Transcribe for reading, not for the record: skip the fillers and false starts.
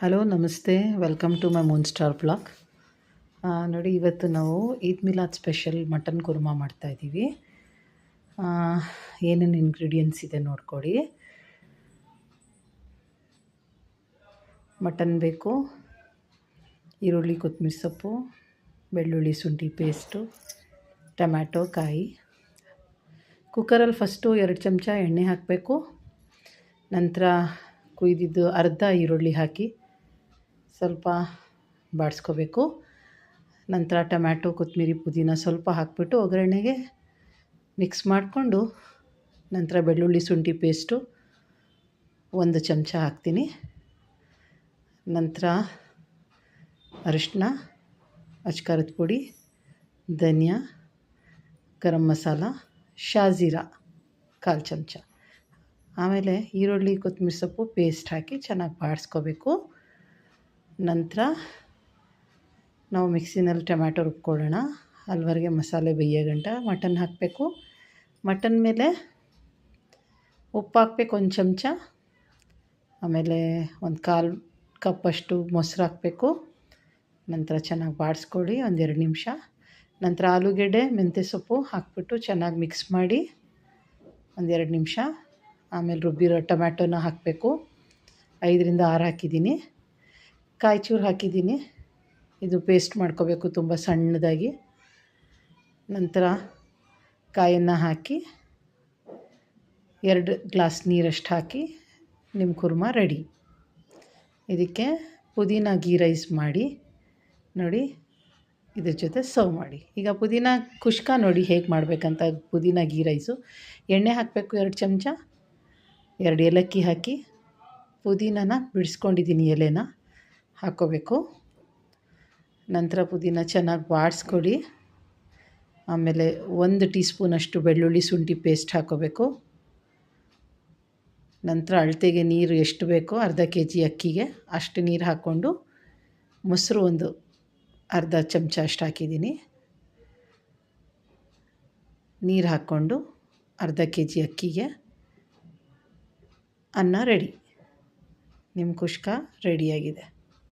Hello ನಮಸ್ತೆ, welcome to my moon star blog. ನೋಡಿ, ಇವತ್ತು ನಾವು ಈದ್ ಮಿಲಾದ್ ಸ್ಪೆಷಲ್ ಮಟನ್ ಕುರ್ಮಾ ಮಾಡ್ತಾಯಿದ್ದೀವಿ. ಏನೇನು ಇಂಗ್ರೀಡಿಯೆಂಟ್ಸ್ ಇದೆ ನೋಡ್ಕೊಳ್ಳಿ. ಮಟನ್ ಬೇಕು, ಈರುಳ್ಳಿ, ಕೊತ್ತಂಬರಿ ಸೊಪ್ಪು, ಬೆಳ್ಳುಳ್ಳಿ, ಶುಂಠಿ ಪೇಸ್ಟು, ಟೊಮ್ಯಾಟೊ, ಕಾಯಿ. ಕುಕ್ಕರಲ್ಲಿ ಫಸ್ಟು 2 ಚಮಚ ಎಣ್ಣೆ ಹಾಕಬೇಕು. ನಂತರ ಕುಯ್ದಿದ್ದು ಅರ್ಧ ಈರುಳ್ಳಿ ಹಾಕಿ ಸ್ವಲ್ಪ ಬಾಡಿಸ್ಕೋಬೇಕು. ನಂತರ ಟೊಮ್ಯಾಟೊ, ಕೊತ್ತಂಬರಿ, ಪುದೀನ ಸ್ವಲ್ಪ ಹಾಕಿಬಿಟ್ಟು ಒಗ್ಗರಣೆಗೆ ಮಿಕ್ಸ್ ಮಾಡಿಕೊಂಡು ನಂತರ ಬೆಳ್ಳುಳ್ಳಿ, ಶುಂಠಿ ಪೇಸ್ಟು 1 ಚಮಚ ಹಾಕ್ತೀನಿ. ನಂತರ ಅರಿಶಿನ, ಅಚ್ಕಾರದ ಪುಡಿ, ಧನಿಯಾ, ಗರಂ ಮಸಾಲ, ಶಾಜೀರಾ 1/4 ಚಮಚ. ಆಮೇಲೆ ಈರುಳ್ಳಿ, ಕೊತ್ತಂಬರಿ ಸೊಪ್ಪು ಪೇಸ್ಟ್ ಹಾಕಿ ಚೆನ್ನಾಗಿ ಬಾಡಿಸ್ಕೋಬೇಕು. ನಂತರ ನಾವು ಮಿಕ್ಸಿನಲ್ಲಿ ಟೊಮ್ಯಾಟೊ ರುಬ್ಕೊಳ್ಳೋಣ. ಅಲ್ಲಿವರೆಗೆ ಮಸಾಲೆ ಬೇಯೋ ಗಂಟ ಮಟನ್ ಹಾಕಬೇಕು. ಮಟನ್ ಮೇಲೆ ಉಪ್ಪು ಹಾಕ್ಬೇಕು 1 ಚಮಚ. ಆಮೇಲೆ 1/4 ಕಪ್ಪಷ್ಟು ಮೊಸರು ಹಾಕಬೇಕು. ನಂತರ ಚೆನ್ನಾಗಿ ಬಾಡಿಸ್ಕೊಳ್ಳಿ 1-2 ನಿಮಿಷ. ನಂತರ ಆಲೂಗೆಡ್ಡೆ, ಮೆಂತ್ಯ ಸೊಪ್ಪು ಹಾಕ್ಬಿಟ್ಟು ಚೆನ್ನಾಗಿ ಮಿಕ್ಸ್ ಮಾಡಿ 1-2 ನಿಮಿಷ. ಆಮೇಲೆ ರುಬ್ಬಿರೋ ಟೊಮ್ಯಾಟೊನ ಹಾಕಬೇಕು. 5ರಿಂದ 6 ಹಾಕಿದ್ದೀನಿ. ಕಾಯಿ ಚೂರು ಹಾಕಿದ್ದೀನಿ. ಇದು ಪೇಸ್ಟ್ ಮಾಡ್ಕೋಬೇಕು ತುಂಬ ಸಣ್ಣದಾಗಿ. ನಂತರ ಕಾಯನ್ನು ಹಾಕಿ 2 ಗ್ಲಾಸ್ ನೀರಷ್ಟು ಹಾಕಿ ನಿಮ್ಮ ಕುರ್ಮಾ ರೆಡಿ. ಇದಕ್ಕೆ ಪುದೀನ ಗೀ ರೈಸ್ ಮಾಡಿ ನೋಡಿ, ಇದ್ರ ಜೊತೆ ಸರ್ವ್ ಮಾಡಿ. ಈಗ ಪುದೀನ ಕುಷ್ಕ ನೋಡಿ ಹೇಗೆ ಮಾಡಬೇಕಂತ. ಪುದೀನ ಗೀ ರೈಸು ಎಣ್ಣೆ ಹಾಕಬೇಕು 2 ಚಮಚ, 2 ಏಲಕ್ಕಿ ಹಾಕಿ ಪುದೀನನ ಬಿಡಿಸ್ಕೊಂಡಿದ್ದೀನಿ, ಎಲೆನ ಹಾಕ್ಕೋಬೇಕು. ನಂತರ ಪುದೀನ ಚೆನ್ನಾಗಿ ಬಾಡಿಸ್ಕೊಳ್ಳಿ. ಆಮೇಲೆ 1 ಟೀ ಸ್ಪೂನಷ್ಟು ಬೆಳ್ಳುಳ್ಳಿ, ಶುಂಠಿ ಪೇಸ್ಟ್ ಹಾಕ್ಕೋಬೇಕು. ನಂತರ ಅಳತೆಗೆ ನೀರು ಎಷ್ಟು ಬೇಕೋ, ಅರ್ಧ kg ಅಕ್ಕಿಗೆ ಅಷ್ಟು ನೀರು ಹಾಕ್ಕೊಂಡು, ಮೊಸರು ಅರ್ಧ ಚಮಚ ಅಷ್ಟು ಹಾಕಿದ್ದೀನಿ. ನೀರು ಹಾಕ್ಕೊಂಡು ಅರ್ಧ kg ಅಕ್ಕಿಗೆ ಅನ್ನ ರೆಡಿ. ನಿಮ್ಮ ಕುಷ್ಕ ರೆಡಿಯಾಗಿದೆ.